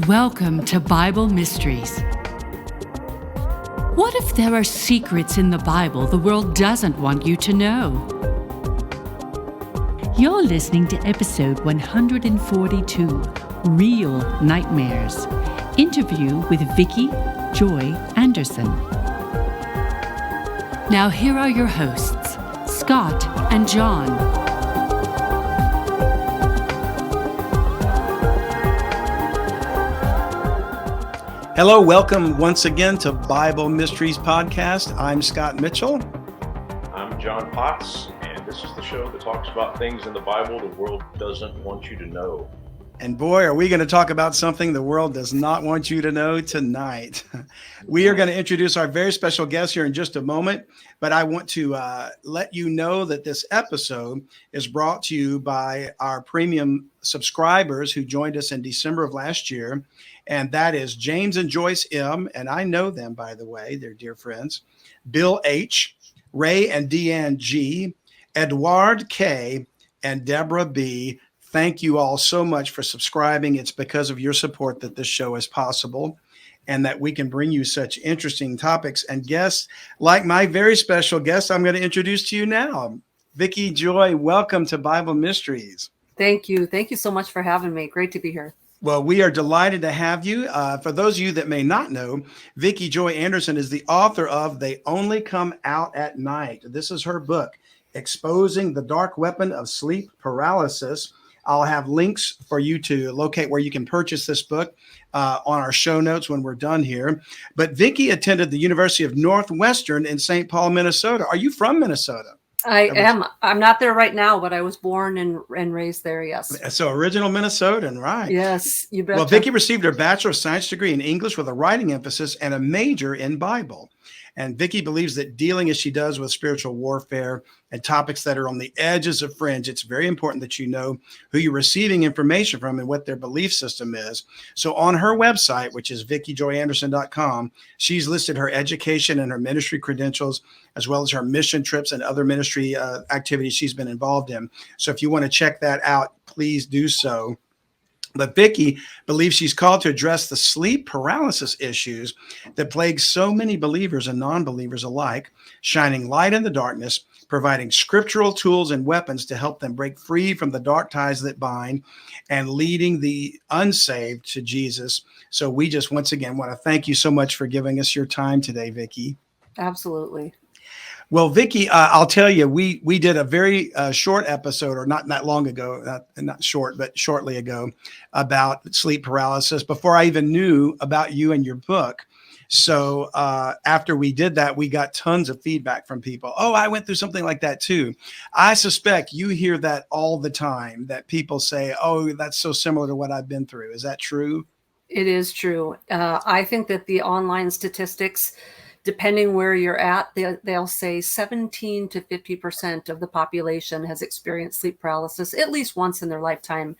Welcome to Bible Mysteries. What if there are secrets in the Bible the world doesn't want you to know? You're listening to episode 142, Real Nightmares. Interview with Vicki Joy Anderson. Now here are your hosts, Scott and John. Hello, welcome once again to Bible Mysteries Podcast. I'm Scott Mitchell. I'm John Potts, and this is the show that talks about things in the Bible the world doesn't want you to know. And boy, are we going to talk about something the world does not want you to know tonight. We are going to introduce our very special guest here in just a moment, but I want to let you know that this episode is brought to you by our premium subscribers who joined us in December of last year. And that is James and Joyce M, and I know them, by the way, they're dear friends, Bill H, Ray and Dee Ann G, Eduard K, and Debra B. Thank you all so much for subscribing. It's because of your support that this show is possible and that we can bring you such interesting topics and guests like my very special guest I'm going to introduce to you now. Vicki Joy, welcome to Bible Mysteries. Thank you. Thank you so much for having me. Great to be here. Well, we are delighted to have you. For those of you that may not know, Vicki Joy Anderson is the author of They Only Come Out at Night. This is her book, Exposing the Dark Weapon of Sleep Paralysis. I'll have links for you to locate where you can purchase this book on our show notes when we're done here. But Vicki attended the University of Northwestern in St. Paul, Minnesota. Are you from Minnesota? I am. I'm not there right now, but I was born and raised there, yes. So original Minnesotan, right? Yes, you bet. Well, Vicki received her Bachelor of Science degree in English with a writing emphasis and a major in Bible. And Vicki believes that dealing as she does with spiritual warfare and topics that are on the edges of fringe, it's very important that you know who you're receiving information from and what their belief system is. So on her website, which is VickiJoyAnderson.com, she's listed her education and her ministry credentials, as well as her mission trips and other ministry activities she's been involved in. So if you want to check that out, please do so. But Vicki believes she's called to address the sleep paralysis issues that plague so many believers and non-believers alike, shining light in the darkness, providing scriptural tools and weapons to help them break free from the dark ties that bind, and leading the unsaved to Jesus. So we just once again want to thank you so much for giving us your time today, Vicki. Absolutely. Well, Vicki, I'll tell you, we did a very short episode, or not that long ago, not short, but shortly ago, about sleep paralysis before I even knew about you and your book. So after we did that, we got tons of feedback from people. Oh, I went through something like that too. I suspect you hear that all the time, that people say, oh, that's so similar to what I've been through. Is that true? It is true. I think that the online statistics, depending where you're at, they'll say 17 to 50% of the population has experienced sleep paralysis at least once in their lifetime.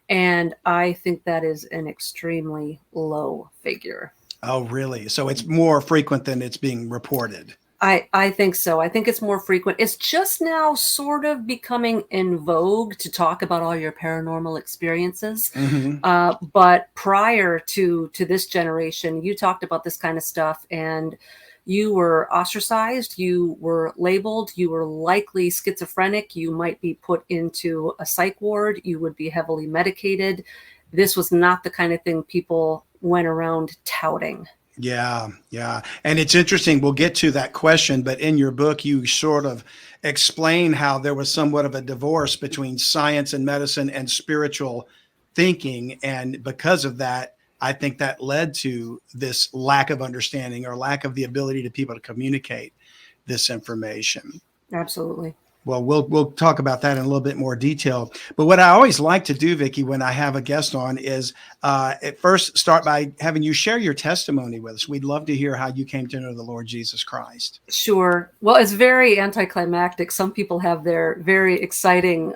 And I think that is an extremely low figure. Oh, really? So it's more frequent than it's being reported. I think so. I think it's more frequent. It's just now sort of becoming in vogue to talk about all your paranormal experiences. Mm-hmm. But prior to this generation, you talked about this kind of stuff and you were ostracized, you were labeled, you were likely schizophrenic, you might be put into a psych ward, you would be heavily medicated. This was not the kind of thing people went around touting. Yeah. And it's interesting. We'll get to that question, but in your book, you sort of explain how there was somewhat of a divorce between science and medicine and spiritual thinking. And because of that, I think that led to this lack of understanding or lack of the ability to people to communicate this information. Absolutely. Well, we'll talk about that in a little bit more detail. But what I always like to do, Vicki, when I have a guest on is at first start by having you share your testimony with us. We'd love to hear how you came to know the Lord Jesus Christ. Sure. Well, it's very anticlimactic. Some people have their very exciting,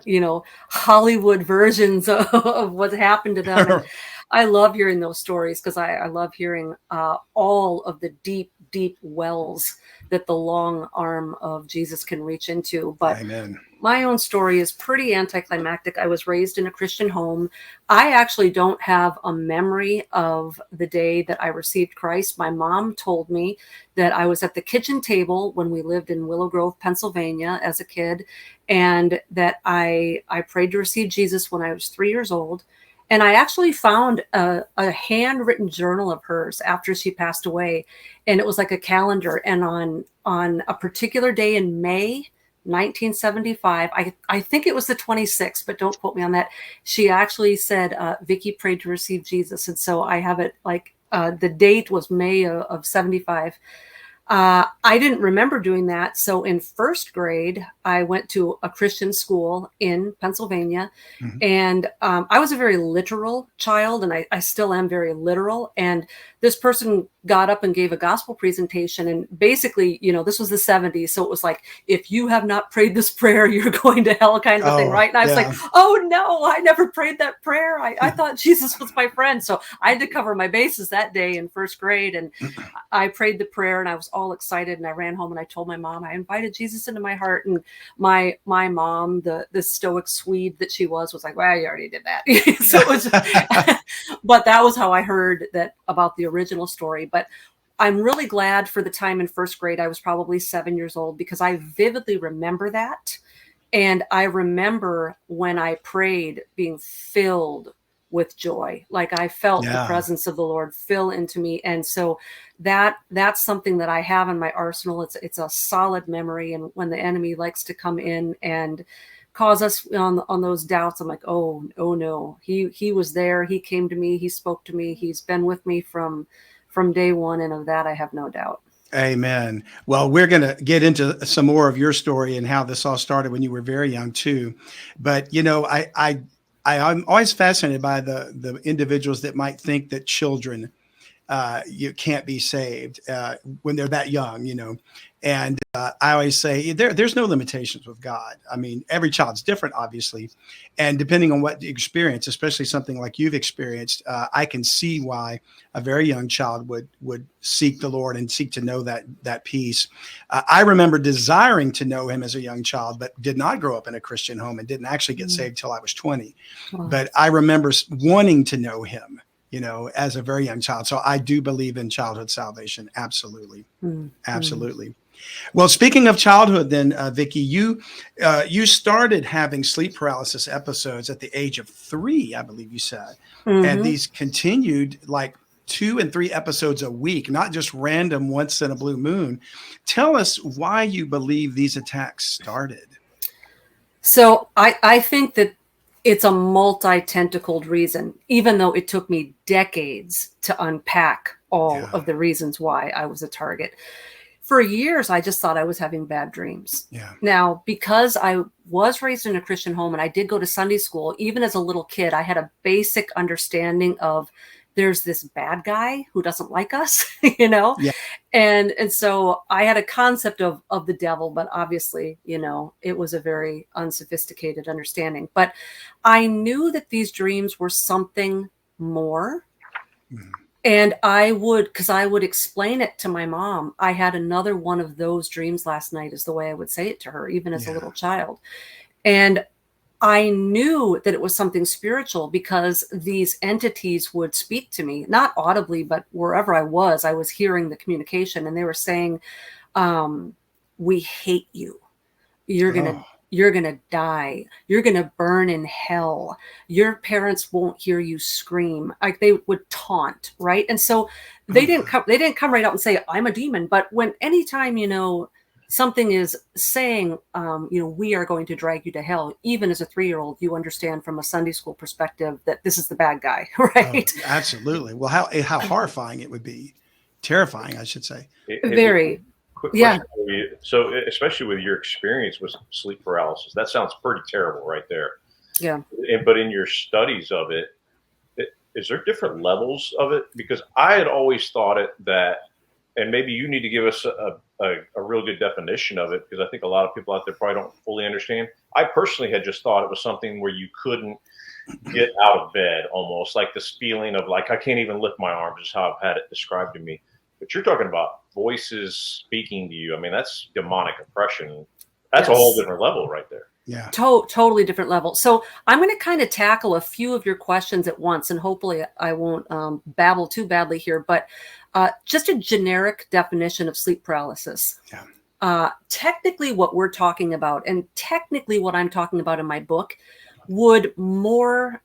Hollywood versions of what happened to them. I love hearing those stories because I love hearing all of the deep, deep wells that the long arm of Jesus can reach into. But Amen. my own story is pretty anticlimactic. I was raised in a Christian home. I actually don't have a memory of the day that I received Christ. My mom told me that I was at the kitchen table when we lived in Willow Grove, Pennsylvania as a kid, and that I prayed to receive Jesus when I was 3 years old. And I actually found a handwritten journal of hers after she passed away. And it was like a calendar. And on a particular day in May 1975, I think it was the 26th, but don't quote me on that. She actually said, Vicki prayed to receive Jesus. And so I have it like the date was May of 75. I didn't remember doing that. So in first grade, I went to a Christian school in Pennsylvania. Mhm. And I was a very literal child, and I still am very literal. And this person got up and gave a gospel presentation. And basically, this was the 70s. So it was like, if you have not prayed this prayer, you're going to hell kind of a thing, right? And I was like, oh no, I never prayed that prayer. I thought Jesus was my friend. So I had to cover my bases that day in first grade. And I prayed the prayer and I was all excited. And I ran home and I told my mom, I invited Jesus into my heart. And my mom, the stoic Swede that she was like, well, you already did that. So it was, but that was how I heard that about the original story. But I'm really glad for the time in first grade. I was probably 7 years old because I vividly remember that. And I remember when I prayed being filled with joy. Like I felt the presence of the Lord fill into me. And so that's something that I have in my arsenal. It's a solid memory. And when the enemy likes to come in and cause us on those doubts, I'm like, oh no, he was there. He came to me. He spoke to me. He's been with me from day one. And of that, I have no doubt. Amen. Well, we're going to get into some more of your story and how this all started when you were very young too. But, I'm always fascinated by the individuals that might think that children you can't be saved when they're that young, And I always say there's no limitations with God. I mean, every child's different, obviously. And depending on what you experience, especially something like you've experienced, I can see why a very young child would seek the Lord and seek to know that peace. I remember desiring to know him as a young child, but did not grow up in a Christian home and didn't actually get saved till I was 20. Wow. But I remember wanting to know him, as a very young child. So I do believe in childhood salvation. Absolutely. Absolutely. Well, speaking of childhood then, Vicki, you started having sleep paralysis episodes at the age of 3, I believe you said. Mm-hmm. And these continued like 2 and 3 episodes a week, not just random once in a blue moon. Tell us why you believe these attacks started. So I think that it's a multi-tentacled reason, even though it took me decades to unpack all of the reasons why I was a target. For years, I just thought I was having bad dreams. Yeah. Now, because I was raised in a Christian home and I did go to Sunday school, even as a little kid, I had a basic understanding of there's this bad guy who doesn't like us, Yeah. And so I had a concept of the devil, but obviously, it was a very unsophisticated understanding. But I knew that these dreams were something more. Mm-hmm. And because I would explain it to my mom. I had another one of those dreams last night is the way I would say it to her, even as a little child. And I knew that it was something spiritual because these entities would speak to me, not audibly, but wherever I was hearing the communication, and they were saying, we hate you. You're going to die. You're going to burn in hell. Your parents won't hear you scream. Like they would taunt. Right. And so they didn't come right out and say, I'm a demon. But anytime, something is saying, we are going to drag you to hell, even as a 3-year-old, you understand from a Sunday school perspective that this is the bad guy, right? Oh, absolutely. Well, how horrifying it would be. Terrifying, I should say. Very. Quick question for you. So, especially with your experience with sleep paralysis, that sounds pretty terrible right there. Yeah. But in your studies of it, is there different levels of it? Because I had always thought that, and maybe you need to give us a real good definition of it, because I think a lot of people out there probably don't fully understand. I personally had just thought it was something where you couldn't get out of bed, almost like this feeling of like, I can't even lift my arms is how I've had it described to me. But you're talking about voices speaking to you. I mean, that's demonic oppression. That's a Yes. whole different level right there. Yeah. Totally different level. So I'm going to kind of tackle a few of your questions at once, and hopefully I won't babble too badly here, but just a generic definition of sleep paralysis. Yeah. Technically what we're talking about, and technically what I'm talking about in my book, would more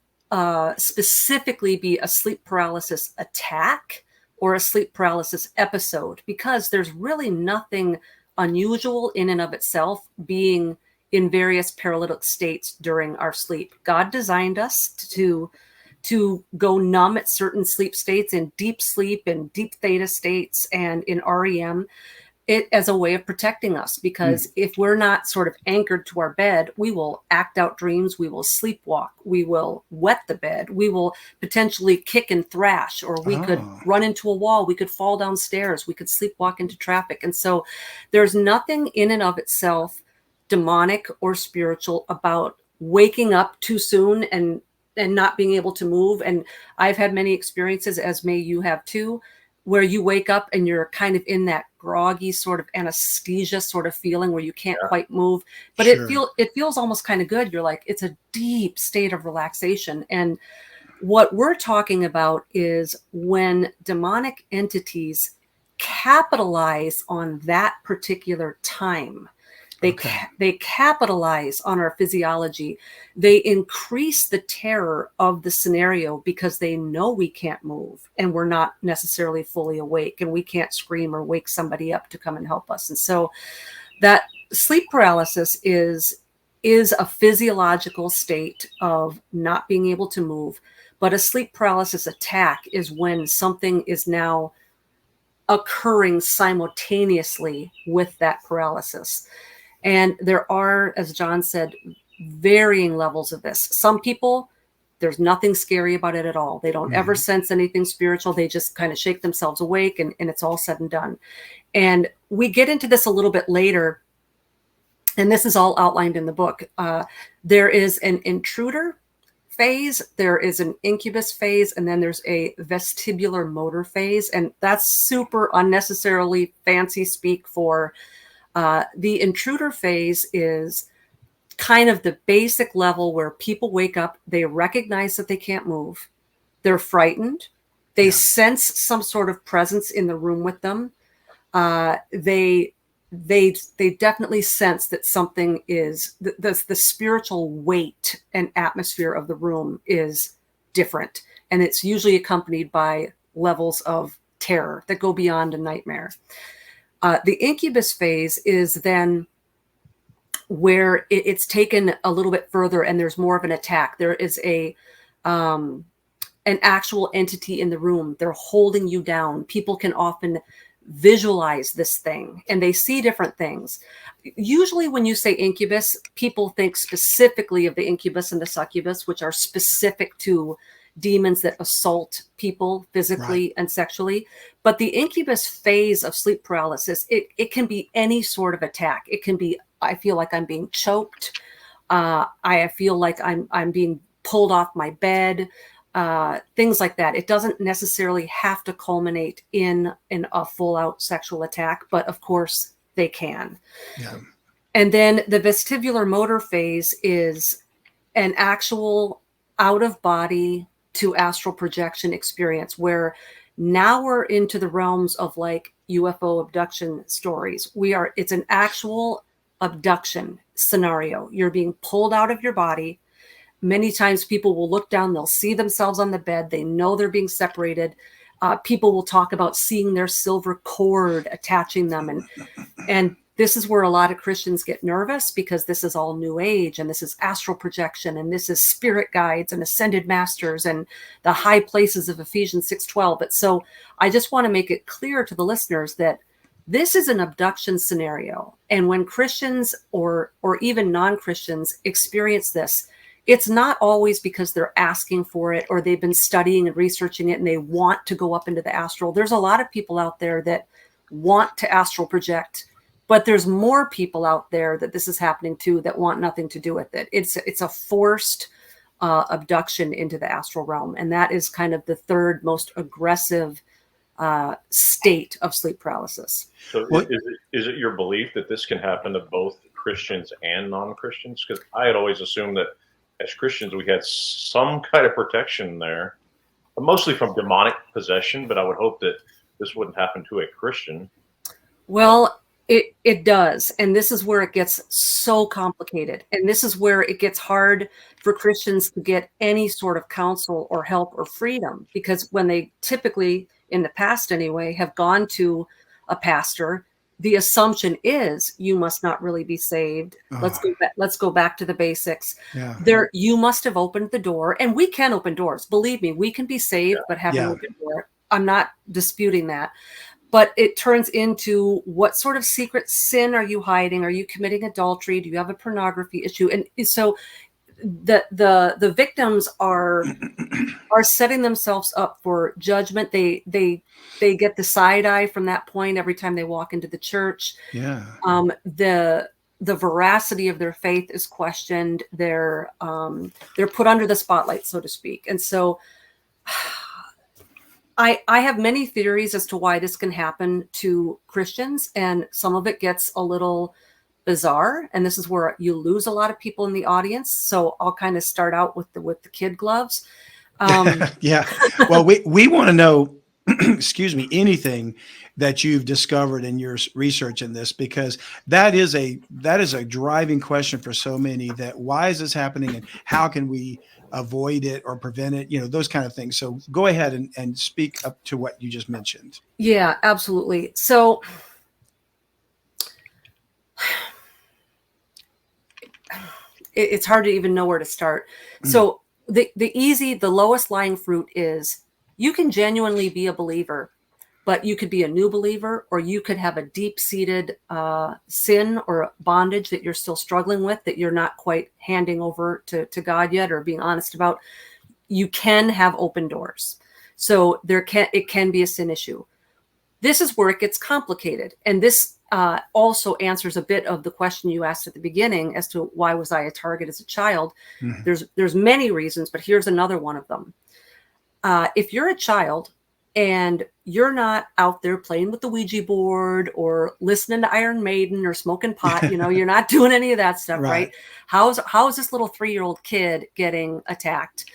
specifically be a sleep paralysis attack or a sleep paralysis episode, because there's really nothing unusual in and of itself being in various paralytic states during our sleep. God designed us to go numb at certain sleep states, in deep sleep and deep theta states and in REM, it as a way of protecting us, because if we're not sort of anchored to our bed, we will act out dreams, we will sleepwalk, we will wet the bed, we will potentially kick and thrash, or we could run into a wall, we could fall downstairs, we could sleepwalk into traffic. And so there's nothing in and of itself demonic or spiritual about waking up too soon and not being able to move. And I've had many experiences, as may you have too, where you wake up and you're kind of in that groggy sort of anesthesia sort of feeling where you can't quite move, but it feels almost kind of good. You're like, it's a deep state of relaxation. And what we're talking about is when demonic entities capitalize on that particular time. They capitalize on our physiology. They increase the terror of the scenario because they know we can't move and we're not necessarily fully awake, and we can't scream or wake somebody up to come and help us. And so that sleep paralysis is a physiological state of not being able to move. But a sleep paralysis attack is when something is now occurring simultaneously with that paralysis. And there are, as John said, varying levels of this. Some people, there's nothing scary about it at all. They don't ever sense anything spiritual. They just kind of shake themselves awake, and it's all said and done. And we get into this a little bit later, and this is all outlined in the book. There is an intruder phase, there is an incubus phase, and then there's a vestibular motor phase. And that's super unnecessarily fancy speak for the intruder phase is kind of the basic level where people wake up, they recognize that they can't move, they're frightened, they sense some sort of presence in the room with them. They definitely sense that something is the spiritual weight and atmosphere of the room is different, and it's usually accompanied by levels of terror that go beyond a nightmare. The incubus phase is then where it's taken a little bit further, and there's more of an attack. There is an actual entity in the room. They're holding you down. People can often visualize this thing, and they see different things. Usually when you say incubus, people think specifically of the incubus and the succubus, which are specific to demons that assault people physically and sexually. But the incubus phase of sleep paralysis, it can be any sort of attack. It can be, I feel like I'm being choked. I feel like I'm being pulled off my bed. Things like that. It doesn't necessarily have to culminate in a full out sexual attack, but of course they can. Yeah. And then the vestibular motor phase is an actual out of body to astral projection experience, where now we're into the realms of like UFO abduction stories. It's an actual abduction scenario. You're being pulled out of your body. Many times people will look down, they'll see themselves on the bed. They know they're being separated. People will talk about seeing their silver cord attaching them. And this is where a lot of Christians get nervous, because this is all new age, and this is astral projection, and this is spirit guides and ascended masters and the high places of Ephesians 6:12. But so I just want to make it clear to the listeners that this is an abduction scenario. And when Christians or even non-Christians experience this, it's not always because they're asking for it or they've been studying and researching it and they want to go up into the astral. There's a lot of people out there that want to astral project, but there's more people out there that this is happening to that want nothing to do with it. It's a forced abduction into the astral realm. And that is kind of the third most aggressive state of sleep paralysis. So Well, is it your belief that this can happen to both Christians and non-Christians? Because I had always assumed that as Christians we had some kind of protection there, mostly from demonic possession, but I would hope that this wouldn't happen to a Christian. Well, it does. And this is where it gets so complicated. And this is where it gets hard for Christians to get any sort of counsel or help or freedom, because when they typically, in the past anyway, have gone to a pastor, the assumption is you must not really be saved. Let's go back to the basics. Yeah. You must have opened the door, and we can open doors. Believe me, we can be saved, but have an open door. I'm not disputing that. But it turns into, what sort of secret sin are you hiding? Are you committing adultery? Do you have a pornography issue? And so the victims are setting themselves up for judgment. They get the side eye from that point every time they walk into the church. Yeah. The veracity of their faith is questioned. They're put under the spotlight, so to speak. And so I have many theories as to why this can happen to Christians, and some of it gets a little bizarre, and this is where you lose a lot of people in the audience. So I'll kind of start out with the kid gloves. Yeah. Well, we want to know, excuse me, anything that you've discovered in your research in this, because that is a driving question for so many, that why is this happening and how can we avoid it or prevent it, those kind of things. So go ahead and speak up to what you just mentioned. Yeah, absolutely. So it's hard to even know where to start. So the lowest lying fruit is, you can genuinely be a believer, but you could be a new believer, or you could have a deep-seated sin or bondage that you're still struggling with, that you're not quite handing over to God yet or being honest about. You can have open doors. So it can be a sin issue. This is where it gets complicated. And this also answers a bit of the question you asked at the beginning as to why was I a target as a child. Mm-hmm. There's many reasons, but here's another one of them. If you're a child and you're not out there playing with the Ouija board or listening to Iron Maiden or smoking pot, you're not doing any of that stuff, right? How is this little 3-year-old kid getting attacked?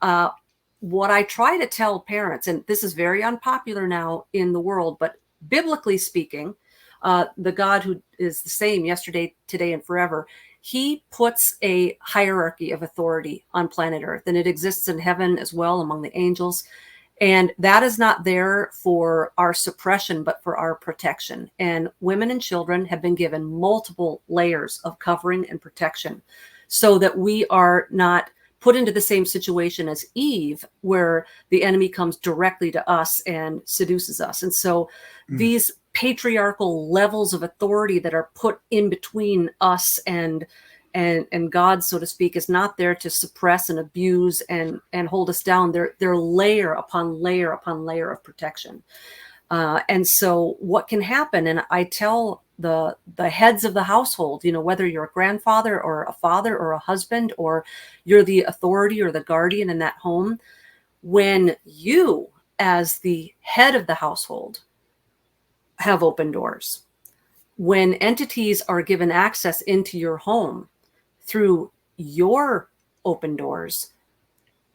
What I try to tell parents, and this is very unpopular now in the world, but biblically speaking, the God who is the same yesterday, today, and forever, he puts a hierarchy of authority on planet Earth, and it exists in heaven as well among the angels. And that is not there for our suppression, but for our protection. And women and children have been given multiple layers of covering and protection so that we are not put into the same situation as Eve, where the enemy comes directly to us and seduces us. And so these patriarchal levels of authority that are put in between us and God, so to speak, is not there to suppress and abuse and hold us down. They're layer upon layer upon layer of protection. And so what can happen, and I tell the heads of the household, whether you're a grandfather or a father or a husband, or you're the authority or the guardian in that home, when you, as the head of the household, have open doors, when entities are given access into your home through your open doors,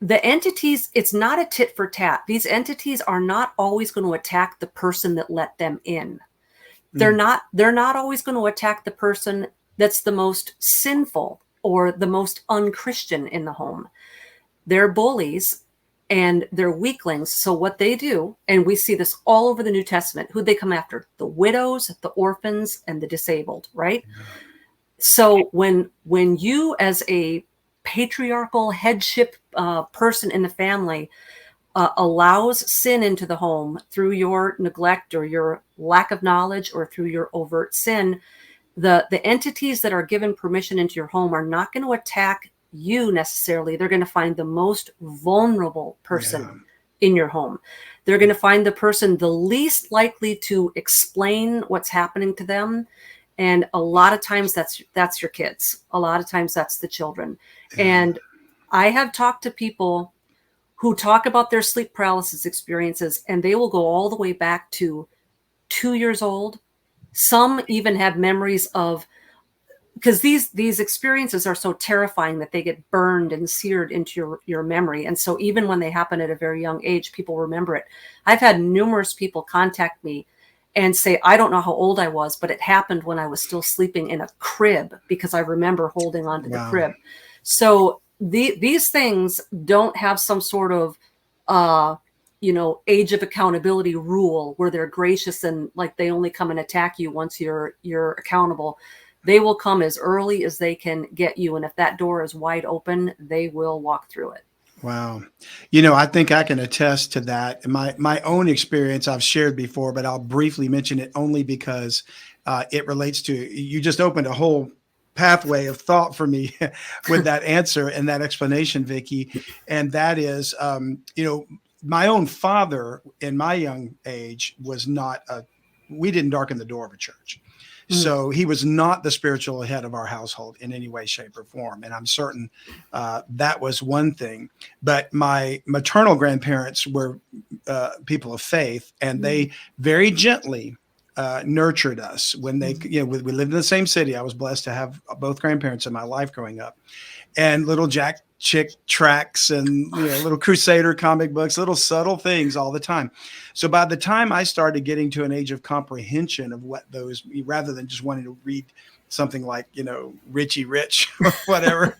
the entities, it's not a tit for tat. These entities are not always going to attack the person that let them in. They're not always going to attack the person that's the most sinful or the most unchristian in the home. They're bullies and they're weaklings. So what they do, and we see this all over the New Testament, who they come after? The widows, the orphans, and the disabled, right? Yeah. So when you, as a patriarchal headship person in the family, allows sin into the home through your neglect or your lack of knowledge or through your overt sin, the entities that are given permission into your home are not going to attack you necessarily. They're going to find the most vulnerable person in your home. They're going to find the person the least likely to explain what's happening to them. And a lot of times that's your kids. A lot of times that's the children. And I have talked to people who talk about their sleep paralysis experiences, and they will go all the way back to 2 years old. Some even have memories of, because these experiences are so terrifying that they get burned and seared into your memory. And so even when they happen at a very young age, people remember it. I've had numerous people contact me and say, I don't know how old I was, but it happened when I was still sleeping in a crib, because I remember holding onto the crib. So these things don't have some sort of, age of accountability rule where they're gracious and like they only come and attack you once you're accountable. They will come as early as they can get you. And if that door is wide open, they will walk through it. Wow. I think I can attest to that. My own experience I've shared before, but I'll briefly mention it only because it relates to, you just opened a whole pathway of thought for me with that answer and that explanation, Vicki. And that is, my own father in my young age was we didn't darken the door of a church. So he was not the spiritual head of our household in any way, shape, or form. And I'm certain that was one thing. But my maternal grandparents were people of faith, and they very gently nurtured us when they, we lived in the same city. I was blessed to have both grandparents in my life growing up. And little Jack Chick tracks and little Crusader comic books, little subtle things all the time. So by the time I started getting to an age of comprehension of what those, rather than just wanting to read something like Richie Rich or whatever,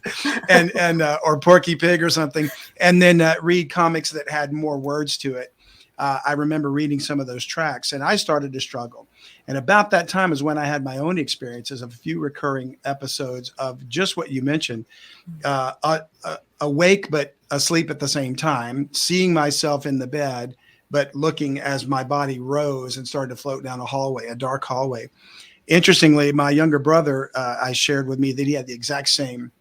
and or Porky Pig or something, and then read comics that had more words to it. I remember reading some of those tracks, and I started to struggle. And about that time is when I had my own experiences of a few recurring episodes of just what you mentioned, awake but asleep at the same time, seeing myself in the bed, but looking as my body rose and started to float down a dark hallway. Interestingly, my younger brother, I shared with me that he had the exact same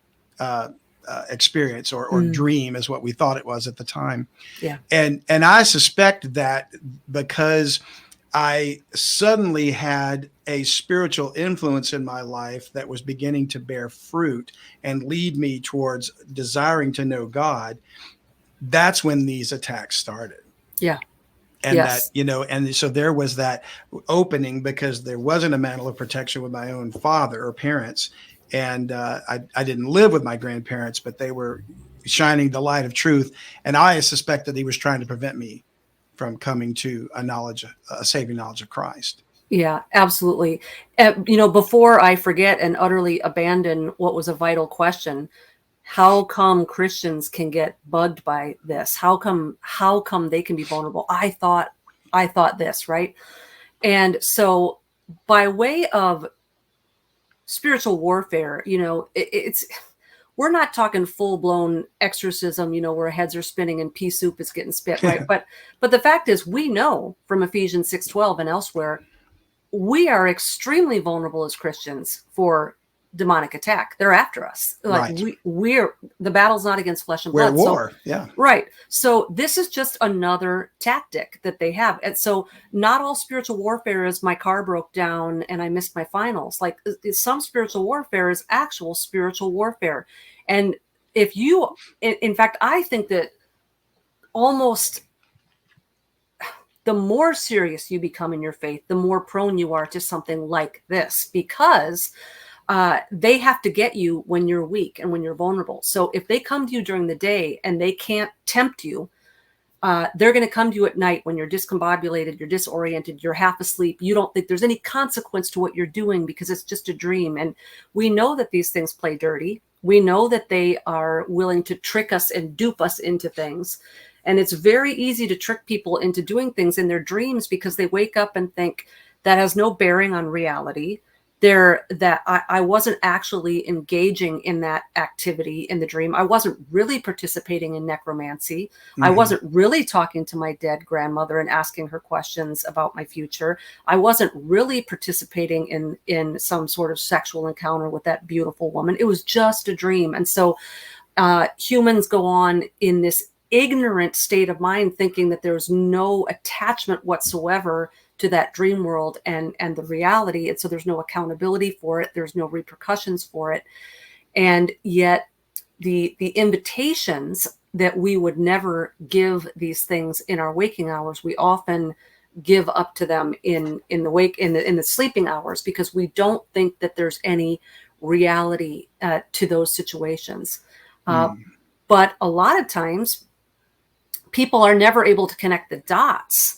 experience or dream as what we thought it was at the time. Yeah. And I suspect that because I suddenly had a spiritual influence in my life that was beginning to bear fruit and lead me towards desiring to know God, that's when these attacks started. Yeah. And yes. that, and so there was that opening because there wasn't a mantle of protection with my own father or parents. And I didn't live with my grandparents, but they were shining the light of truth. And I suspected he was trying to prevent me from coming to a saving knowledge of Christ. Yeah, absolutely. Before I forget and utterly abandon what was a vital question, how come Christians can get bugged by this? How come they can be vulnerable? I thought this, right? And so by way of spiritual warfare, we're not talking full-blown exorcism, where heads are spinning and pea soup is getting spit, right? but the fact is, we know from Ephesians 6:12 and elsewhere, we are extremely vulnerable as Christians for demonic attack. They're after us. Like right. we're the battle's not against flesh and blood. We're at war. Yeah. Right. So this is just another tactic that they have. And so not all spiritual warfare is my car broke down and I missed my finals. Like some spiritual warfare is actual spiritual warfare. And if you, in fact, I think that almost the more serious you become in your faith, the more prone you are to something like this, because they have to get you when you're weak and when you're vulnerable. So if they come to you during the day and they can't tempt you, they're going to come to you at night when you're discombobulated, you're disoriented, you're half asleep. You don't think there's any consequence to what you're doing because it's just a dream. And we know that these things play dirty. We know that they are willing to trick us and dupe us into things. And it's very easy to trick people into doing things in their dreams because they wake up and think that has no bearing on reality. I wasn't actually engaging in that activity in the dream. I wasn't really participating in necromancy. Mm-hmm. I wasn't really talking to my dead grandmother and asking her questions about my future. I wasn't really participating in some sort of sexual encounter with that beautiful woman. It was just a dream. And so humans go on in this ignorant state of mind thinking that there's no attachment whatsoever to that dream world and the reality. And so there's no accountability for it. There's no repercussions for it. And yet the invitations that we would never give these things in our waking hours, we often give up to them in the sleeping hours, because we don't think that there's any reality to those situations. But a lot of times people are never able to connect the dots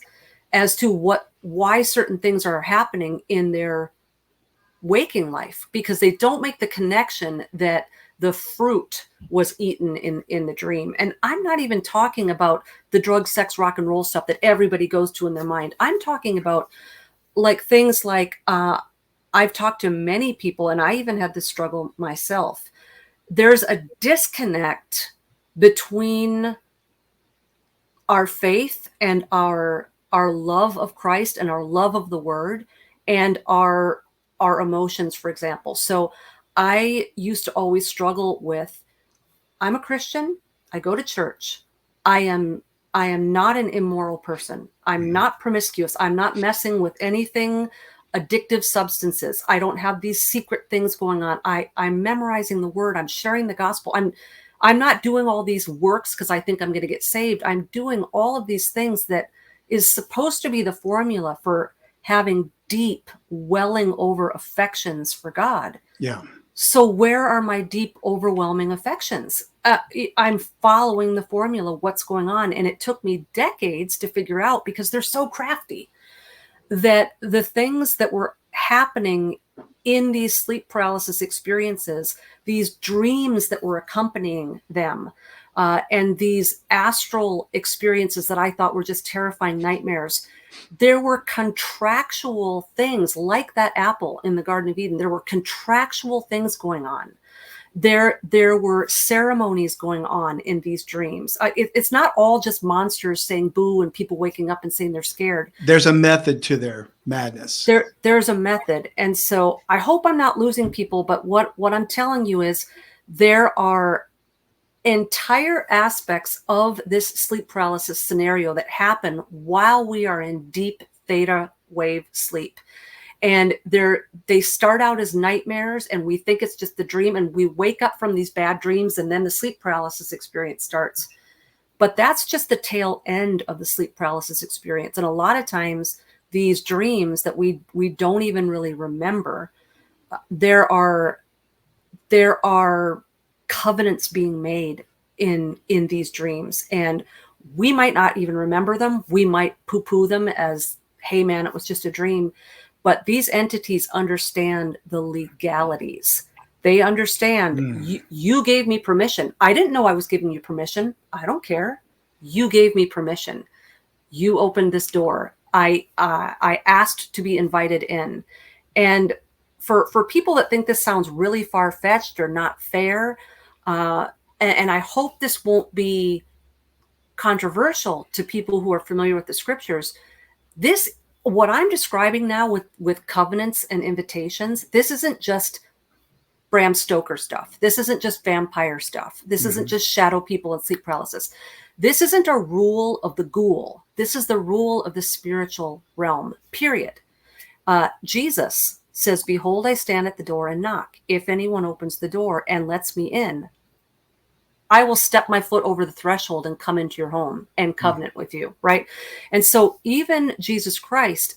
as to why certain things are happening in their waking life, because they don't make the connection that the fruit was eaten in the dream. And I'm not even talking about the drug, sex, rock and roll stuff that everybody goes to in their mind. I'm talking about like things like, I've talked to many people, and I even had this struggle myself. There's a disconnect between our faith and our love of Christ and our love of the word and our emotions, for example. So I used to always struggle with, I'm a Christian, I go to church, I am not an immoral person, I'm not promiscuous, I'm not messing with anything addictive substances, I don't have these secret things going on, I'm memorizing the word, I'm sharing the gospel, I'm not doing all these works because I think I'm going to get saved. I'm doing all of these things that is supposed to be the formula for having deep, welling over affections for God. Yeah. So where are my deep, overwhelming affections? I'm following the formula, what's going on. And it took me decades to figure out, because they're so crafty, that the things that were happening in these sleep paralysis experiences, these dreams that were accompanying them, and these astral experiences that I thought were just terrifying nightmares, there were contractual things like that apple in the Garden of Eden. There were contractual things going on. There were ceremonies going on in these dreams. It's not all just monsters saying boo and people waking up and saying they're scared. There's a method to their madness. There's a method. And so I hope I'm not losing people, but what I'm telling you is there are entire aspects of this sleep paralysis scenario that happen while we are in deep theta wave sleep. And they start out as nightmares, and we think it's just the dream, and we wake up from these bad dreams, and then the sleep paralysis experience starts. But that's just the tail end of the sleep paralysis experience. And a lot of times these dreams that we don't even really remember, there are covenants being made in these dreams, and we might not even remember them. We might poo-poo them as, hey man, it was just a dream. But these entities understand the legalities. They understand you gave me permission. I didn't know I was giving you permission. I don't care. You gave me permission. You opened this door. I asked to be invited in. And for people that think this sounds really far-fetched or not fair, and I hope this won't be controversial to people who are familiar with the scriptures, what I'm describing now with covenants and invitations, this isn't just Bram Stoker stuff. This isn't just vampire stuff. This isn't just shadow people and sleep paralysis. This isn't a rule of the ghoul. This is the rule of the spiritual realm, period. Jesus says, behold, I stand at the door and knock. If anyone opens the door and lets me in, I will step my foot over the threshold and come into your home and covenant with you, right? And so even Jesus Christ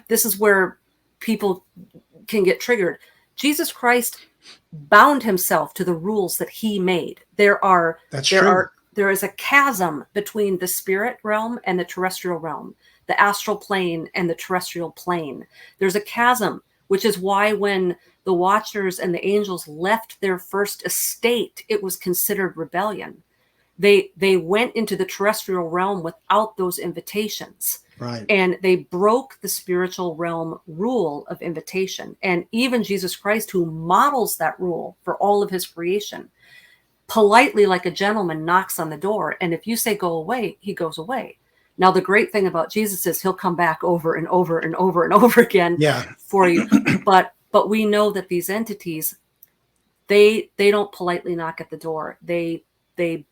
this is where people can get triggered. Jesus Christ bound himself to the rules that he made. There is a chasm between the spirit realm and the terrestrial realm, the astral plane and the terrestrial plane. There's a chasm, which is why when the watchers and the angels left their first estate, it was considered rebellion. They went into the terrestrial realm without those invitations. Right. And they broke the spiritual realm rule of invitation. And even Jesus Christ, who models that rule for all of his creation, politely, like a gentleman, knocks on the door. And if you say go away, he goes away. Now, the great thing about Jesus is he'll come back over and over and over and over again for you. But we know that these entities, they don't politely knock at the door. They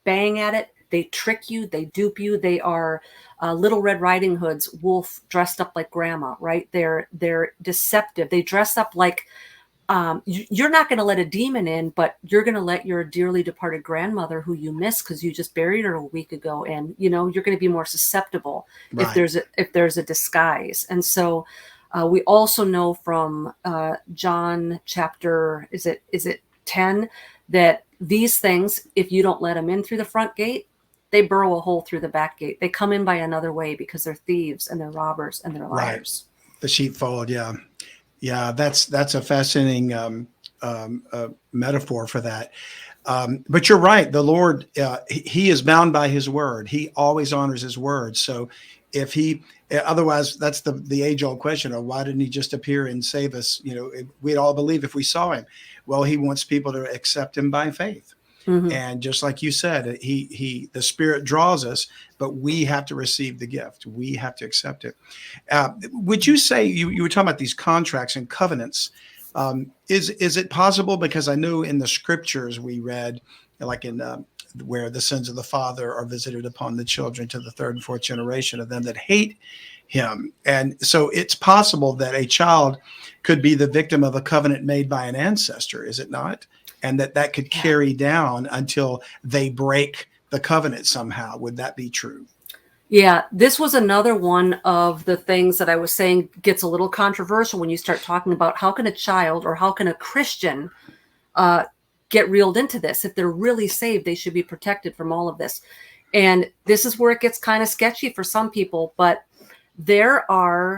bang at it. They trick you. They dupe you. They are Little Red Riding Hood's wolf dressed up like grandma, right? They're deceptive. They dress up like you're not going to let a demon in, but you're going to let your dearly departed grandmother, who you miss because you just buried her a week ago, in. You're going to be more susceptible if there's a disguise. And so we also know from John chapter, is it 10, that these things, if you don't let them in through the front gate, they burrow a hole through the back gate. They come in by another way because they're thieves and they're robbers and they're liars. Right. The sheepfold. Yeah. Yeah. That's a fascinating metaphor for that. But you're right. The Lord, he is bound by his word. He always honors his word. So if otherwise that's the age old question of why didn't he just appear and save us? We'd all believe if we saw him. Well, he wants people to accept him by faith. Mm-hmm. And just like you said, the Spirit draws us, but we have to receive the gift. We have to accept it. Would you say you were talking about these contracts and covenants? Is it possible? Because I know in the scriptures we read, like in where the sins of the father are visited upon the children to the third and fourth generation of them that hate him. And so it's possible that a child could be the victim of a covenant made by an ancestor, is it not? And that could carry down until they break the covenant somehow. Would that be true? Yeah, this was another one of the things that I was saying gets a little controversial when you start talking about how can a child or how can a Christian get reeled into this. If they're really saved, they should be protected from all of this. And this is where it gets kind of sketchy for some people, but there are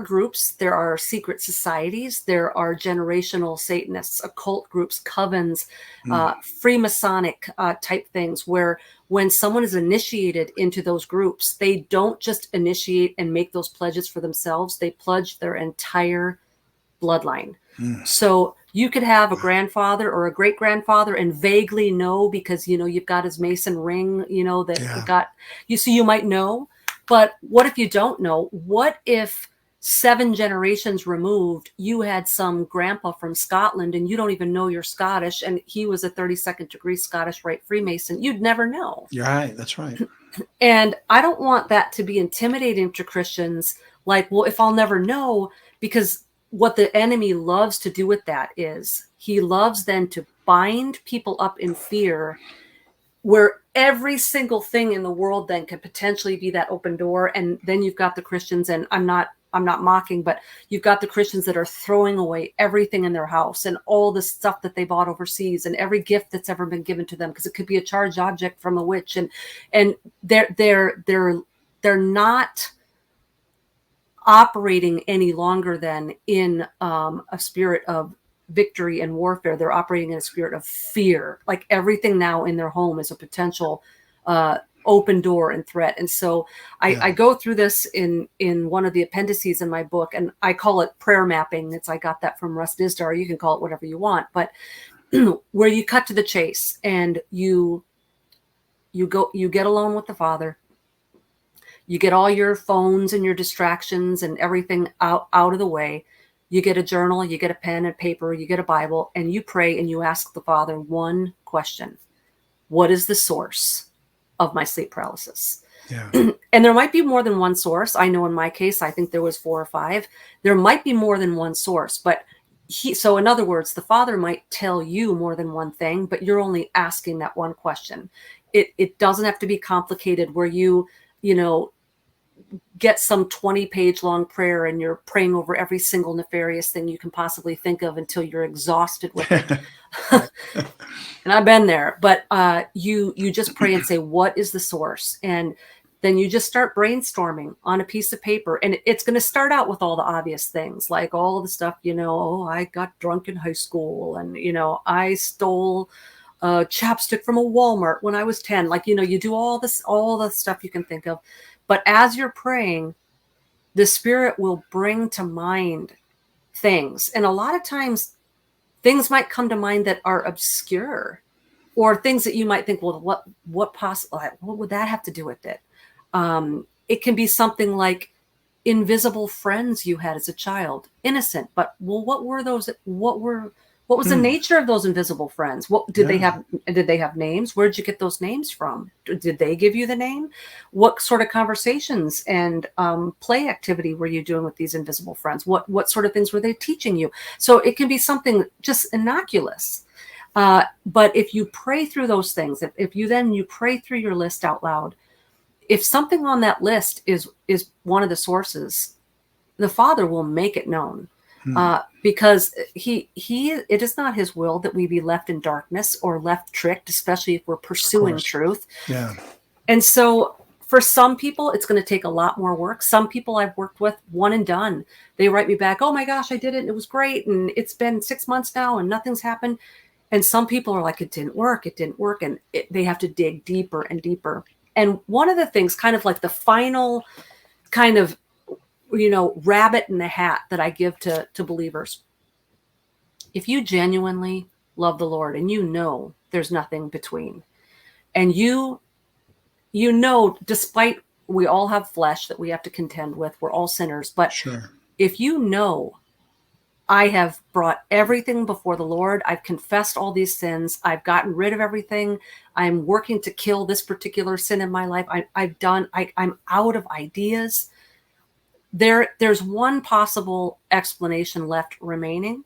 groups, there are secret societies, there are generational Satanists, occult groups, covens, Freemasonic type things, where when someone is initiated into those groups, they don't just initiate and make those pledges for themselves. They pledge their entire bloodline. So you could have a grandfather or a great grandfather and vaguely know because, you've got his Mason ring, that you might know. But what if you don't know? What if 7 generations removed, you had some grandpa from Scotland and you don't even know you're Scottish and he was a 32nd degree Scottish Rite Freemason? You'd never know. You're right. That's right. And I don't want that to be intimidating to Christians. Like, well, if I'll never know, because what the enemy loves to do with that is he loves then to bind people up in fear, where every single thing in the world then could potentially be that open door. And then you've got the Christians, and I'm not mocking, but you've got the Christians that are throwing away everything in their house and all the stuff that they bought overseas and every gift that's ever been given to them, because it could be a charged object from a witch. And they're not operating any longer than in a spirit of victory and warfare. They're operating in a spirit of fear. Like everything now in their home is a potential open door and threat. And so I go through this in one of the appendices in my book, and I call it prayer mapping. I got that from Russ Dizdar. You can call it whatever you want, but where you cut to the chase and you get alone with the Father. You get all your phones and your distractions and everything out of the way. You get a journal, you get a pen and paper, you get a Bible, and you pray and you ask the Father one question: what is the source of my sleep paralysis? Yeah. And there might be more than one source. I know in my case, I think there was 4 or 5. There might be more than one source, but so in other words, the Father might tell you more than one thing, but you're only asking that one question. It doesn't have to be complicated where you get some 20-page long prayer and you're praying over every single nefarious thing you can possibly think of until you're exhausted with it. And I've been there, but you just pray and say, what is the source? And then you just start brainstorming on a piece of paper. And it's going to start out with all the obvious things, like all the stuff, I got drunk in high school and, I stole a chapstick from a Walmart when I was 10. Like, you do all the stuff you can think of. But as you're praying, the Spirit will bring to mind things. And a lot of times things might come to mind that are obscure, or things that you might think, well, what would that have to do with it? It can be something like invisible friends you had as a child, innocent, but well, what were What was the nature of those invisible friends? What did they have? Did they have names? Where did you get those names from? Did they give you the name? What sort of conversations and play activity were you doing with these invisible friends? What sort of things were they teaching you? So it can be something just innocuous. But if you pray through those things, if you pray through your list out loud, if something on that list is one of the sources, the Father will make it known. Because it is not his will that we be left in darkness or left tricked, especially if we're pursuing truth. Yeah. And so for some people, it's going to take a lot more work. Some people I've worked with, one and done. They write me back, oh my gosh, I did it. And it was great. And it's been 6 months now and nothing's happened. And some people are like, it didn't work. And they have to dig deeper and deeper. And one of the things, kind of like the final kind of, rabbit in the hat that I give to believers. If you genuinely love the Lord and there's nothing between, and despite we all have flesh that we have to contend with, we're all sinners, but if I have brought everything before the Lord, I've confessed all these sins, I've gotten rid of everything, I'm working to kill this particular sin in my life, I'm out of ideas. There's one possible explanation left remaining.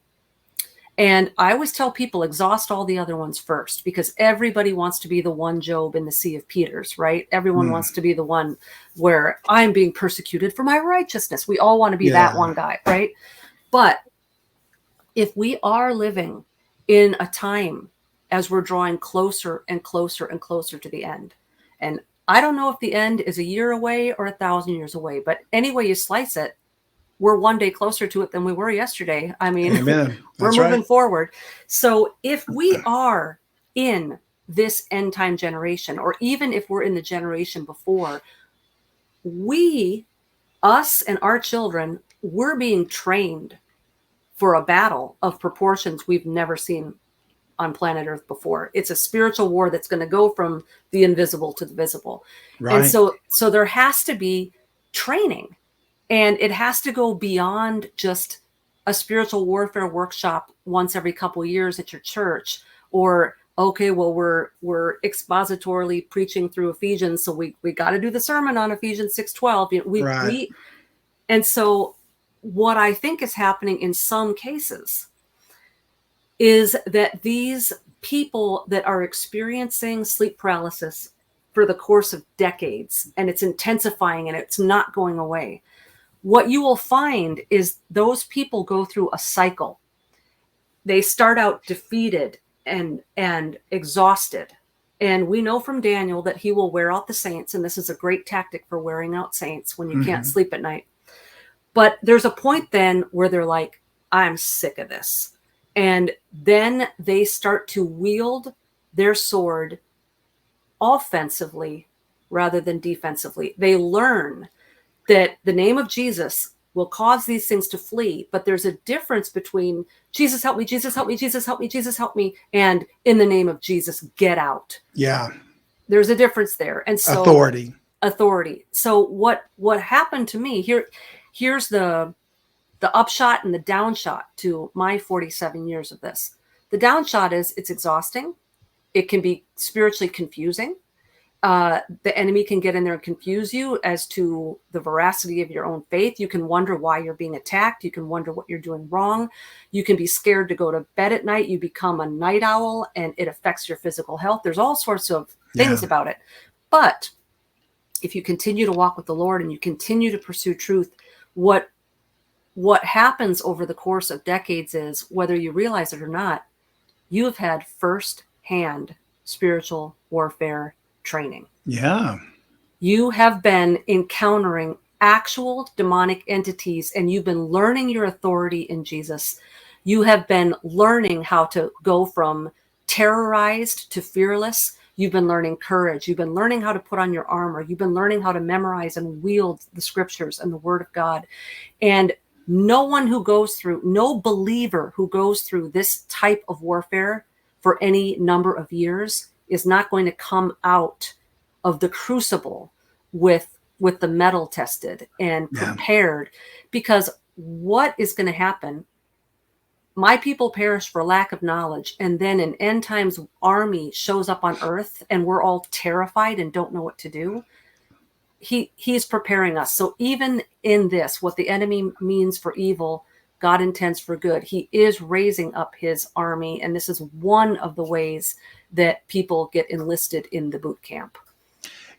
And I always tell people, exhaust all the other ones first, because everybody wants to be the one Job in the Sea of Peters, right? Everyone wants to be the one where I'm being persecuted for my righteousness. We all want to be that one guy, right? But if we are living in a time as we're drawing closer and closer and closer to the end, and I don't know if the end is a year away or 1,000 years away, but any way you slice it, we're one day closer to it than we were yesterday. I mean, we're moving forward. So if we are in this end time generation, or even if we're in the generation before, us and our children, we're being trained for a battle of proportions we've never seen on planet Earth before. It's a spiritual war that's going to go from the invisible to the visible. Right. And so there has to be training, and it has to go beyond just a spiritual warfare workshop once every couple of years at your church, or, okay, well, we're expositorily preaching through Ephesians, so we got to do the sermon on Ephesians 6:12. And so what I think is happening in some cases is that these people that are experiencing sleep paralysis for the course of decades, and it's intensifying and it's not going away, what you will find is those people go through a cycle. They start out defeated and exhausted. And we know from Daniel that he will wear out the saints. And this is a great tactic for wearing out saints when you can't sleep at night. But there's a point then where they're like, I'm sick of this. And then they start to wield their sword offensively rather than defensively. They learn that the name of Jesus will cause these things to flee, but there's a difference between Jesus help me, Jesus help me, Jesus help me, Jesus help me, and in the name of Jesus, get out. Yeah. There's a difference there. And so authority. So what happened to me here's the upshot and the downshot to my 47 years of this. The downshot is it's exhausting. It can be spiritually confusing. The enemy can get in there and confuse you as to the veracity of your own faith. You can wonder why you're being attacked. You can wonder what you're doing wrong. You can be scared to go to bed at night. You become a night owl and it affects your physical health. There's all sorts of things about it. But if you continue to walk with the Lord and you continue to pursue truth, what happens over the course of decades is, whether you realize it or not, you have had first-hand spiritual warfare training. Yeah. You have been encountering actual demonic entities, and you've been learning your authority in Jesus. You have been learning how to go from terrorized to fearless. You've been learning courage. You've been learning how to put on your armor. You've been learning how to memorize and wield the scriptures and the word of God. And no believer who goes through this type of warfare for any number of years is not going to come out of the crucible with the metal tested and prepared, because what is going to happen my people perish for lack of knowledge, and then an end times army shows up on earth and we're all terrified and don't know what to do. He's preparing us. So even in this, what the enemy means for evil, God intends for good. He is raising up his army, and this is one of the ways that people get enlisted in the boot camp.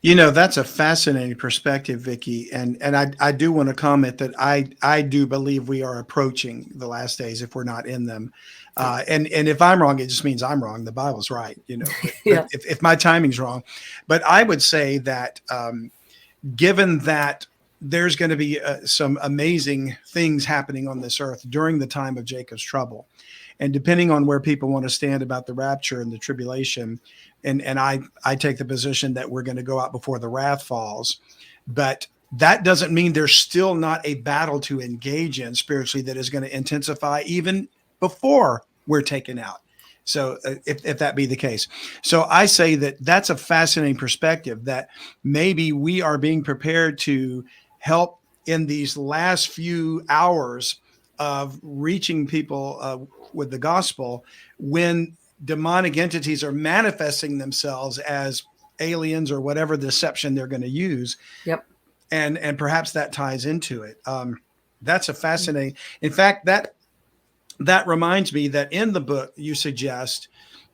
You know, that's a fascinating perspective, Vicki. And I do want to comment that I do believe we are approaching the last days if we're not in them. And if I'm wrong, it just means I'm wrong. The Bible's right, you know, Yeah. if my timing's wrong. But I would say that given that there's going to be some amazing things happening on this earth during the time of Jacob's trouble, and depending on where people want to stand about the rapture and the tribulation, and I take the position that we're going to go out before the wrath falls, but that doesn't mean there's still not a battle to engage in spiritually that is going to intensify even before we're taken out. So if that be the case. So I say that that's a fascinating perspective, that maybe we are being prepared to help in these last few hours of reaching people with the gospel, when demonic entities are manifesting themselves as aliens or whatever deception they're going to use. Yep. And perhaps that ties into it. That's a fascinating. In fact, that reminds me that in the book you suggest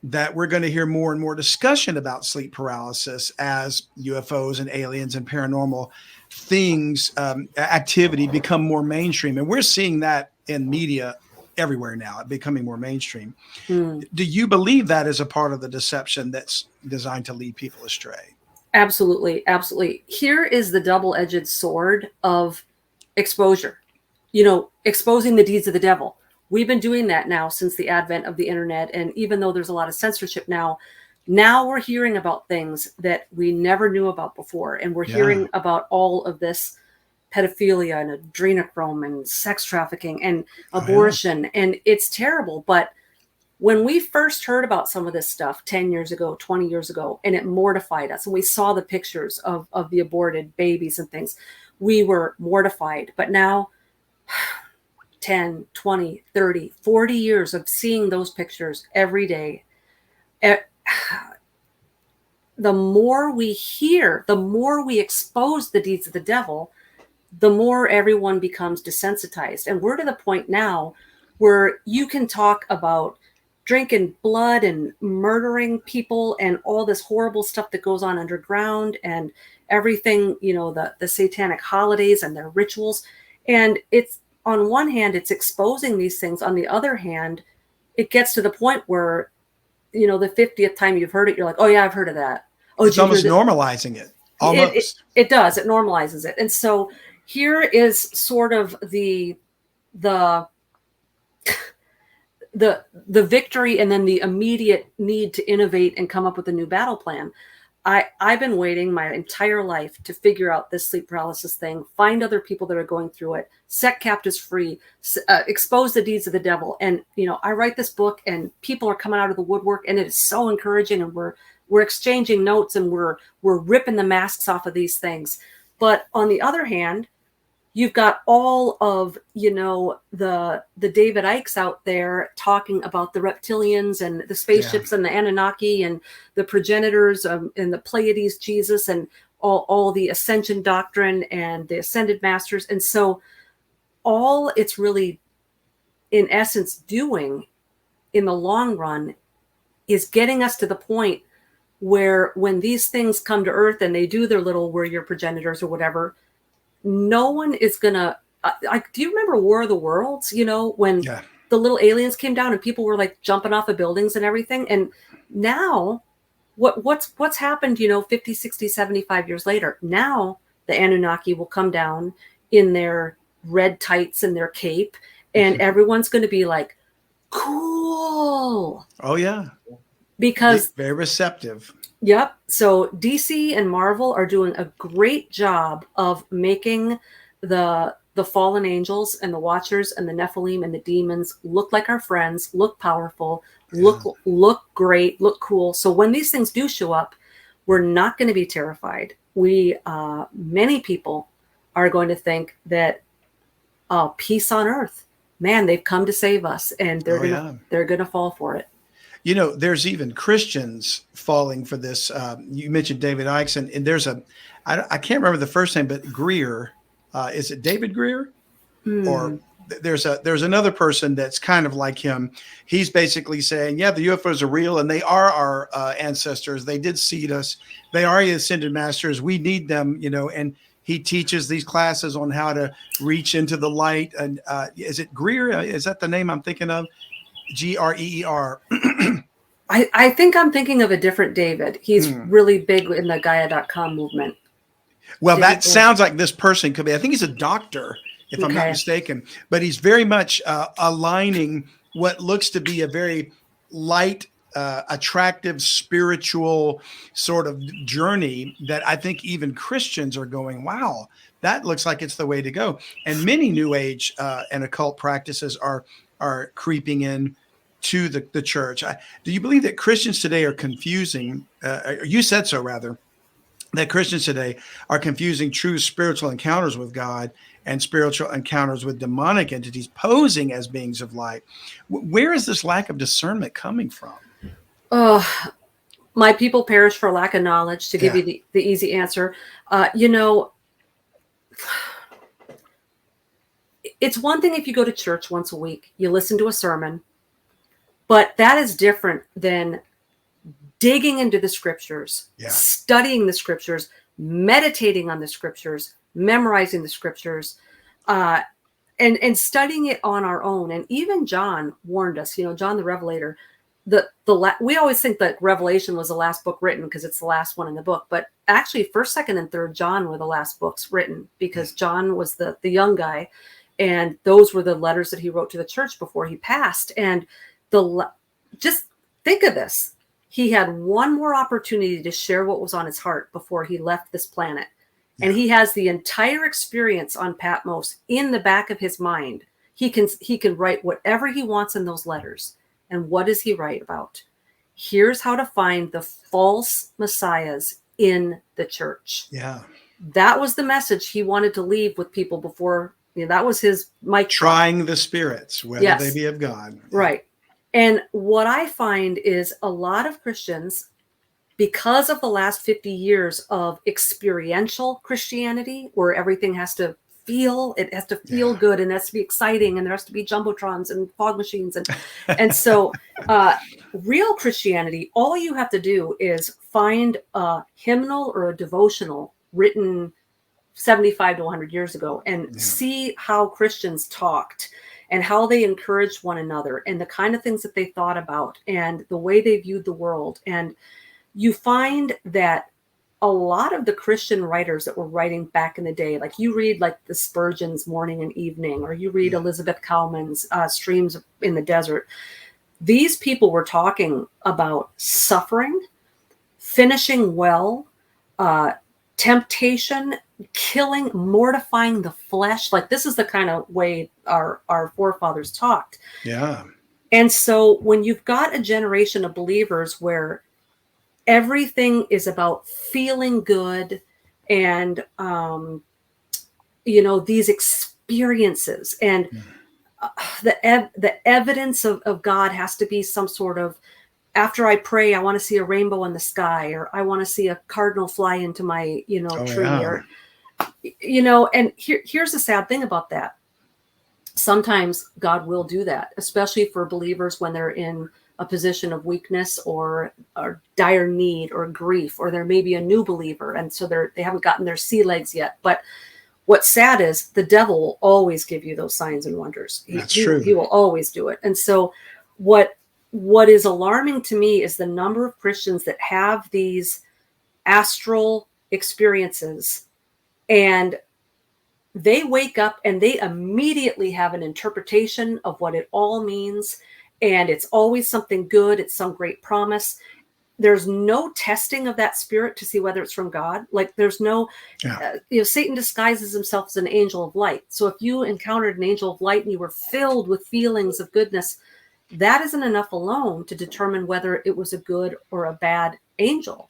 that we're going to hear more and more discussion about sleep paralysis as UFOs and aliens and paranormal things, activity become more mainstream. And we're seeing that in media everywhere now, becoming more mainstream. Do you believe that is a part of the deception that's designed to lead people astray? Absolutely. Absolutely. Here is the double-edged sword of exposure, you know, exposing the deeds of the devil. We've been doing that now since the advent of the internet. And even though there's a lot of censorship now we're hearing about things that we never knew about before. And we're hearing about all of this pedophilia and adrenochrome and sex trafficking and abortion. And it's terrible. But when we first heard about some of this stuff 10 years ago, 20 years ago, and it mortified us, and we saw the pictures of the aborted babies and things, we were mortified. But now 10, 20, 30, 40 years of seeing those pictures every day, the more we hear, the more we expose the deeds of the devil, the more everyone becomes desensitized. And we're to the point now where you can talk about drinking blood and murdering people and all this horrible stuff that goes on underground and everything, you know, the satanic holidays and their rituals. And it's, on one hand, it's exposing these things. On the other hand, it gets to the point where, you know, the 50th time you've heard it, you're like, oh yeah, I've heard of that. Oh, it's almost normalizing it. Almost. It does. It normalizes it. And so here is sort of the victory, and then the immediate need to innovate and come up with a new battle plan. I've been waiting my entire life to figure out this sleep paralysis thing, find other people that are going through it, set captives free, expose the deeds of the devil. And, you know, I write this book and people are coming out of the woodwork, and it is so encouraging, and we're exchanging notes, and we're ripping the masks off of these things. But on the other hand, you've got all of, you know, the David Ikes out there talking about the reptilians and the spaceships and the Anunnaki and the progenitors and the Pleiades Jesus and all the ascension doctrine and the ascended masters. And so all it's really, in essence, doing in the long run is getting us to the point where when these things come to earth and they do their little "we're your progenitors" or whatever, no one is gonna. Do you remember War of the Worlds? You know, when the little aliens came down and people were like jumping off of buildings and everything. And now, what's happened? You know, 50, 60, 75 years later, now the Anunnaki will come down in their red tights and their cape, and everyone's going to be like, "Cool." Oh yeah, because very receptive. Yep. So DC and Marvel are doing a great job of making the fallen angels and the Watchers and the Nephilim and the demons look like our friends, look powerful, look great, look cool. So when these things do show up, we're not going to be terrified. Many people are going to think that peace on earth, man, they've come to save us, and they're gonna fall for it. You know, there's even Christians falling for this. You mentioned David Icke, and there's I can't remember the first name, but Greer. Is it David Greer? Or there's another person that's kind of like him. He's basically saying, yeah, the UFOs are real, and they are our ancestors. They did seed us. They are the ascended masters. We need them, you know. And he teaches these classes on how to reach into the light. And is it Greer? Is that the name I'm thinking of? Greer. I think I'm thinking of a different David. He's really big in the Gaia.com movement. Well, that sounds like this person could be. I think he's a doctor, if I'm not mistaken. But he's very much aligning what looks to be a very light, attractive, spiritual sort of journey that I think even Christians are going, wow, that looks like it's the way to go. And many New Age and occult practices are creeping in to the church. Do you believe that Christians today are confusing, you said so rather, that Christians today are confusing true spiritual encounters with God and spiritual encounters with demonic entities posing as beings of light? Where is this lack of discernment coming from? Oh, my people perish for lack of knowledge, to give you the easy answer. You know, it's one thing if you go to church once a week, you listen to a sermon, but that is different than digging into the scriptures, studying the scriptures, meditating on the scriptures, memorizing the scriptures, and studying it on our own. And even John warned us, you know, John the Revelator, we always think that Revelation was the last book written because it's the last one in the book, but actually 1st, 2nd, and 3rd John were the last books written, because John was the young guy, and those were the letters that he wrote to the church before he passed. And just think of this. He had one more opportunity to share what was on his heart before he left this planet. Yeah. And he has the entire experience on Patmos in the back of his mind. He can write whatever he wants in those letters. And what does he write about? Here's how to find the false messiahs in the church. Yeah. That was the message he wanted to leave with people before. You know, that was his mic. Trying the spirits, whether they be of God. Right. And what I find is a lot of Christians, because of the last 50 years of experiential Christianity, where everything has to feel good, and it has to be exciting, and there has to be jumbotrons and fog machines. And so real Christianity, all you have to do is find a hymnal or a devotional written 75 to 100 years ago and see how Christians talked and how they encouraged one another and the kind of things that they thought about and the way they viewed the world. And you find that a lot of the Christian writers that were writing back in the day, like you read like the Spurgeon's Morning and Evening, or you read Elizabeth Cowman's Streams in the Desert, these people were talking about suffering, finishing well, temptation, killing, mortifying the flesh. Like, this is the kind of way our forefathers talked. Yeah. And so when you've got a generation of believers where everything is about feeling good and, these experiences, and the evidence of God has to be some sort of, after I pray, I want to see a rainbow in the sky, or I want to see a cardinal fly into my, tree, or, and here's the sad thing about that. Sometimes God will do that, especially for believers when they're in a position of weakness or dire need or grief, or there may be a new believer, and so they haven't gotten their sea legs yet. But what's sad is the devil will always give you those signs and wonders. That's true. He will always do it. And so what is alarming to me is the number of Christians that have these astral experiences, and they wake up and they immediately have an interpretation of what it all means. And it's always something good. It's some great promise. There's no testing of that spirit to see whether it's from God. Like, there's no, Satan disguises himself as an angel of light. So if you encountered an angel of light and you were filled with feelings of goodness, that isn't enough alone to determine whether it was a good or a bad angel.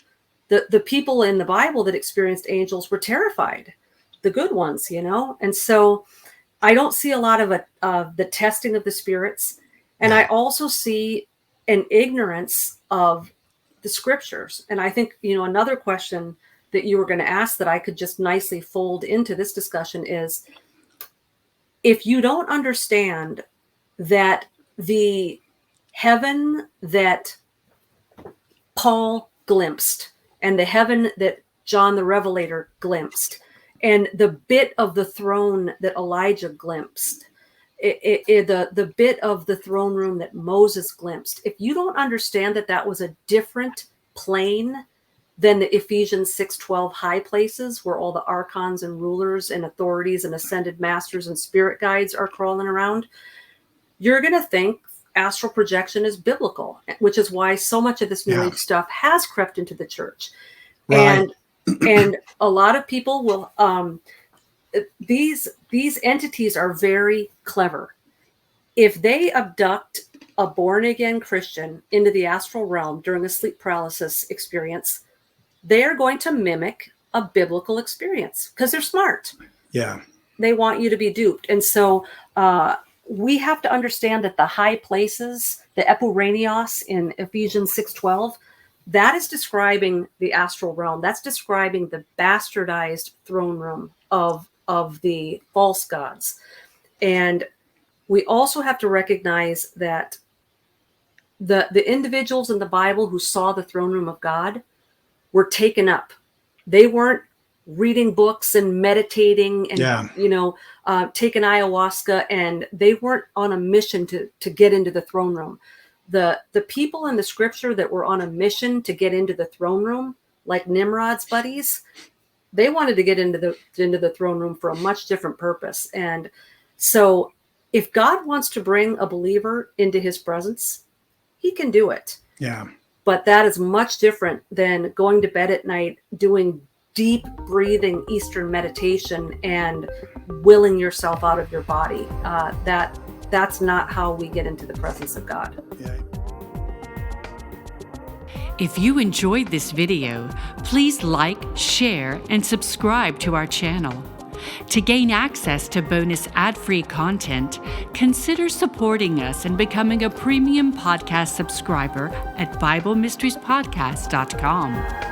The people in the Bible that experienced angels were terrified, the good ones, And so I don't see a lot of the testing of the spirits. And I also see an ignorance of the scriptures. And I think, another question that you were going to ask that I could just nicely fold into this discussion is, if you don't understand that the heaven that Paul glimpsed and the heaven that John the Revelator glimpsed and the bit of the throne that Elijah glimpsed, the bit of the throne room that Moses glimpsed, if you don't understand that that was a different plane than the Ephesians 6:12 high places where all the archons and rulers and authorities and ascended masters and spirit guides are crawling around, you're going to think astral projection is biblical, which is why so much of this New Age stuff has crept into the church. Right. And a lot of people will, these entities are very clever. If they abduct a born-again Christian into the astral realm during a sleep paralysis experience, they are going to mimic a biblical experience because they're smart. Yeah. They want you to be duped. And so we have to understand that the high places, the epuranios in Ephesians 6:12, that is describing the astral realm. That's describing the bastardized throne room of the false gods. And we also have to recognize that the individuals in the Bible who saw the throne room of God were taken up. They weren't reading books and meditating and, taking ayahuasca, and they weren't on a mission to get into the throne room. The people in the scripture that were on a mission to get into the throne room, like Nimrod's buddies, they wanted to get into the throne room for a much different purpose. And so if God wants to bring a believer into his presence, he can do it. Yeah. But that is much different than going to bed at night, doing deep breathing Eastern meditation and willing yourself out of your body. That's not how we get into the presence of God. Yeah. If you enjoyed this video, please like, share, and subscribe to our channel. To gain access to bonus ad-free content, consider supporting us and becoming a premium podcast subscriber at BibleMysteriesPodcast.com.